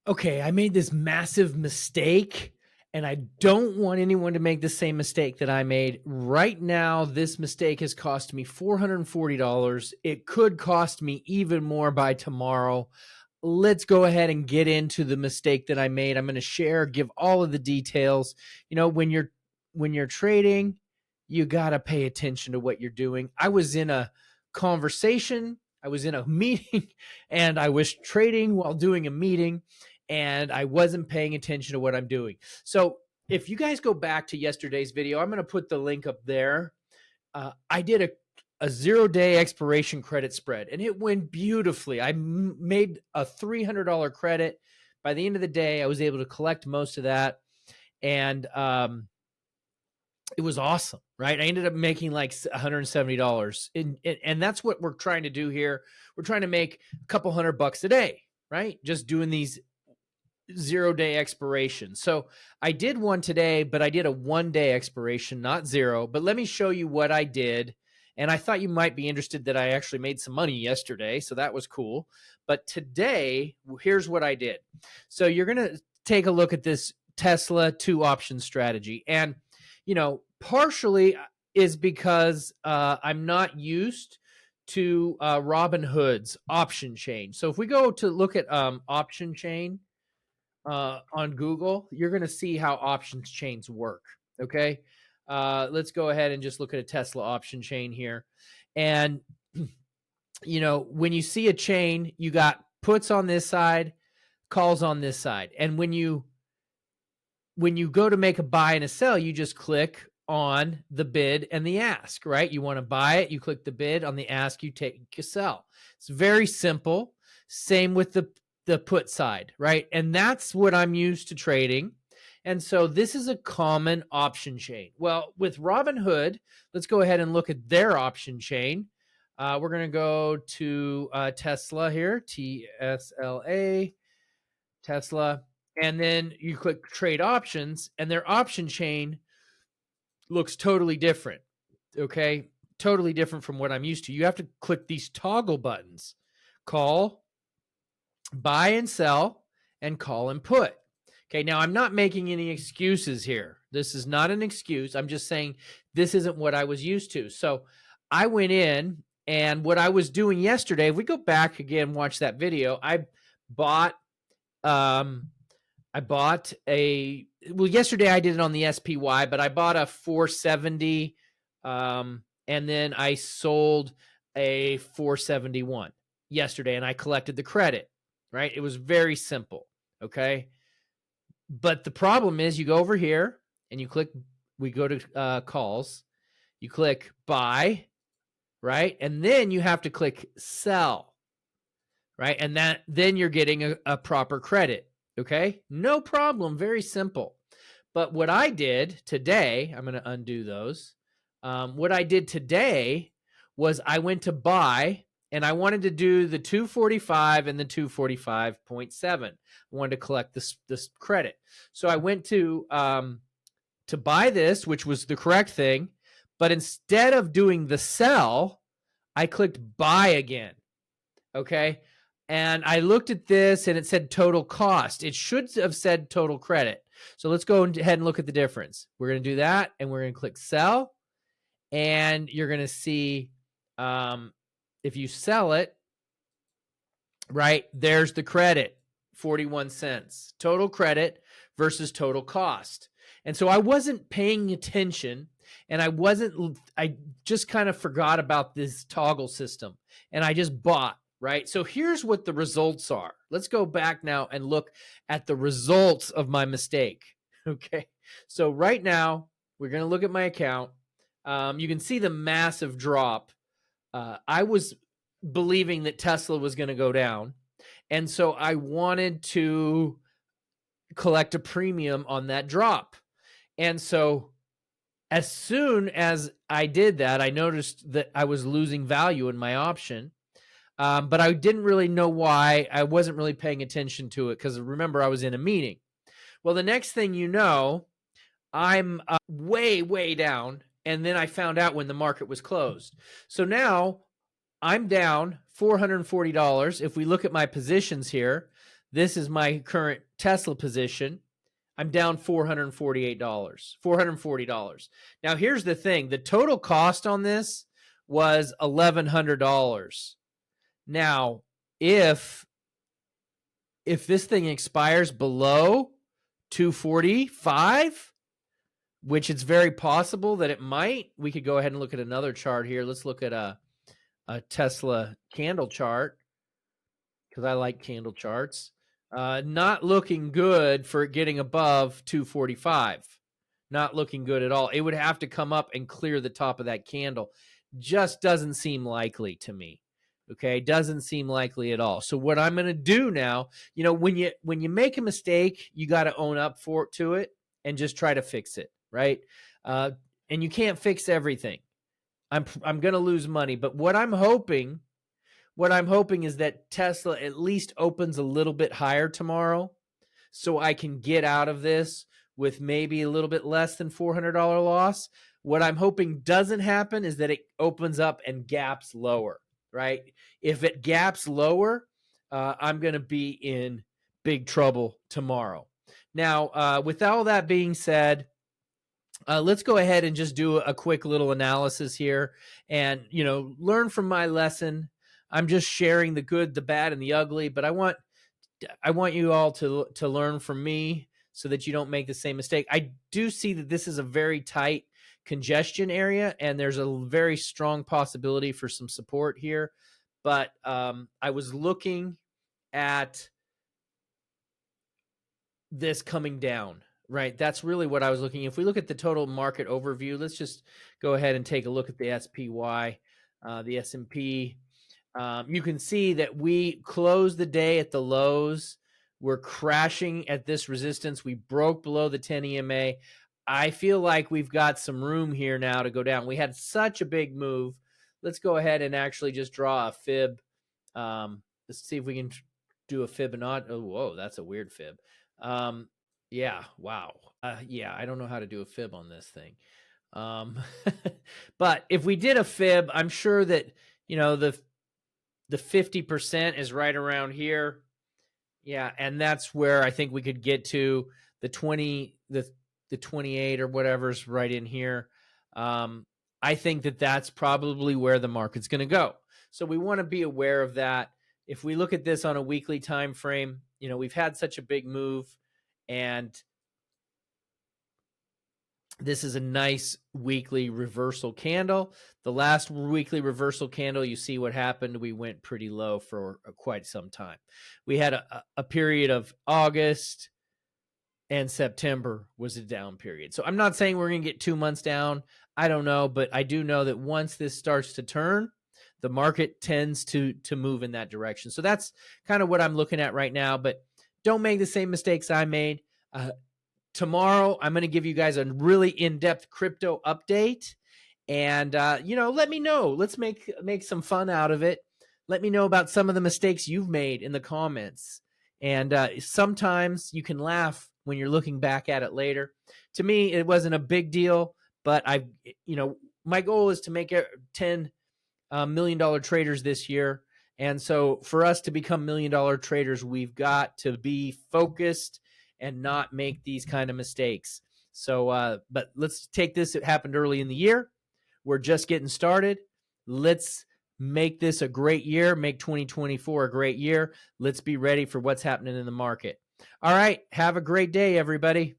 okay, I made this massive mistake and I don't want anyone to make the same mistake that I made. Right now, this mistake has cost me $440. It could cost me even more by tomorrow. Let's go ahead and get into the mistake that I made. I'm going to share, give all of the details. You know, when you're trading, you got to pay attention to what you're doing. I was in a conversation, I was in a meeting, and I was trading while doing a meeting, and I wasn't paying attention to what I'm doing. So if you guys go back to yesterday's video, I'm going to put the link up there. I did a 0-day expiration credit spread, and it went beautifully. I made a $300 credit. By the end of the day, I was able to collect most of that, and it was awesome, right? I ended up making like $170, and that's what we're trying to do here. We're trying to make a couple $100 a day, right? Just doing these 0-day expiration. So I did one today, but I did a 1-day expiration, not 0. But let me show you what I did. And I thought you might be interested that I actually made some money yesterday. So that was cool. But today, here's what I did. So you're going to take a look at this Tesla 2 option strategy. And, you know, partially is because I'm not used to Robinhood's option chain. So if we go to look at option chain, on Google, you're going to see how options chains work. Okay. Let's go ahead and just look at a Tesla option chain here. And, you know, when you see a chain, you got puts on this side, calls on this side. And when you go to make a buy and a sell, you just click on the bid and the ask, right? You want to buy it, you click the bid. On the ask, you take a sell. It's very simple. Same with the put side, right? And that's what I'm used to trading. And so this is a common option chain. Well, with Robinhood, let's go ahead and look at their option chain. We're going to go to Tesla here, TSLA, Tesla. And then you click trade options, and their option chain looks totally different. Okay. Totally different from what I'm used to. You have to click these toggle buttons: call, buy and sell, and call and put. Okay. Now I'm not making any excuses here. This is not an excuse. I'm just saying this isn't what I was used to. So I went in, and what I was doing yesterday, if we go back again, watch that video, I bought yesterday I did it on the SPY, but I bought a 470, and then I sold a 471 yesterday, and I collected the credit, right? It was very simple. Okay. But the problem is, you go over here and you click, we go to calls, you click buy, right? And then you have to click sell, right? And then you're getting a proper credit. Okay. No problem. Very simple. But what I did today, I'm going to undo those. What I did today was I went to buy, and I wanted to do the 245 and the 245.7. I wanted to collect this credit. So I went to buy this, which was the correct thing. But instead of doing the sell, I clicked buy again. Okay. And I looked at this, and it said total cost. It should have said total credit. So let's go ahead and look at the difference. We're going to do that, and we're going to click sell. And you're going to see if you sell it, right, there's the credit, 41 cents. Total credit versus total cost. And so I wasn't paying attention, and I just kind of forgot about this toggle system, and I just bought. Right? So here's what the results are. Let's go back now and look at the results of my mistake. Okay. So right now, we're going to look at my account. You can see the massive drop. I was believing that Tesla was going to go down. And so I wanted to collect a premium on that drop. And so as soon as I did that, I noticed that I was losing value in my option. But I didn't really know why. I wasn't really paying attention to it because, remember, I was in a meeting. Well, the next thing you know, I'm way, way down. And then I found out when the market was closed. So now I'm down $440. If we look at my positions here, This is my current Tesla position. I'm down $448, $440. Now, here's the thing. The total cost on this was $1,100. Now, if this thing expires below 245, which it's very possible that it might, we could go ahead and look at another chart here. Let's look at a Tesla candle chart, because I like candle charts. Not looking good for getting above 245. Not looking good at all. It would have to come up and clear the top of that candle. Just doesn't seem likely to me. Okay, doesn't seem likely at all. So what I'm going to do now, when you make a mistake, you got to own up to it and just try to fix it, right? And you can't fix everything. I'm going to lose money, but what I'm hoping is that Tesla at least opens a little bit higher tomorrow, so I can get out of this with maybe a little bit less than $400 loss. What I'm hoping doesn't happen is that it opens up and gaps lower, right? If it gaps lower, I'm going to be in big trouble tomorrow. Now, with all that being said, let's go ahead and just do a quick little analysis here and, learn from my lesson. I'm just sharing the good, the bad, and the ugly, but I want you all to learn from me so that you don't make the same mistake. I do see that this is a very tight congestion area, and there's a very strong possibility for some support here. But I was looking at this coming down, right? That's really what I was looking. If we look at the total market overview, let's just go ahead and take a look at the SPY, the S&P. You can see that we closed the day at the lows. We're crashing at this resistance. We broke below the 10 EMA. I feel like we've got some room here now to go down. We had such a big move. Let's go ahead and actually just draw a fib. Let's see if we can do a fib or not. Oh, whoa, that's a weird fib. Yeah, wow. Yeah, I don't know how to do a fib on this thing. But if we did a fib, I'm sure that, the 50% is right around here. Yeah, and that's where I think we could get to the 20, the 28 or whatever's right in here. I think that that's probably where the market's going to go. So we want to be aware of that. If we look at this on a weekly time frame, we've had such a big move, and this is a nice weekly reversal candle. The last weekly reversal candle, you see what happened. We went pretty low for quite some time. We had a period of August and September was a down period. So I'm not saying we're going to get 2 months down. I don't know, but I do know that once this starts to turn, the market tends to move in that direction. So that's kind of what I'm looking at right now, but don't make the same mistakes I made. Tomorrow, I'm going to give you guys a really in-depth crypto update. And, let me know. Let's make some fun out of it. Let me know about some of the mistakes you've made in the comments. And sometimes you can laugh when you're looking back at it later. To me, it wasn't a big deal, but my goal is to make $10 million traders this year. And so for us to become $1 million traders, we've got to be focused and not make these kind of mistakes. So, but let's take this. It happened early in the year. We're just getting started. Let's make this a great year. Make 2024 a great year. Let's be ready for what's happening in the market. All right. Have a great day, everybody.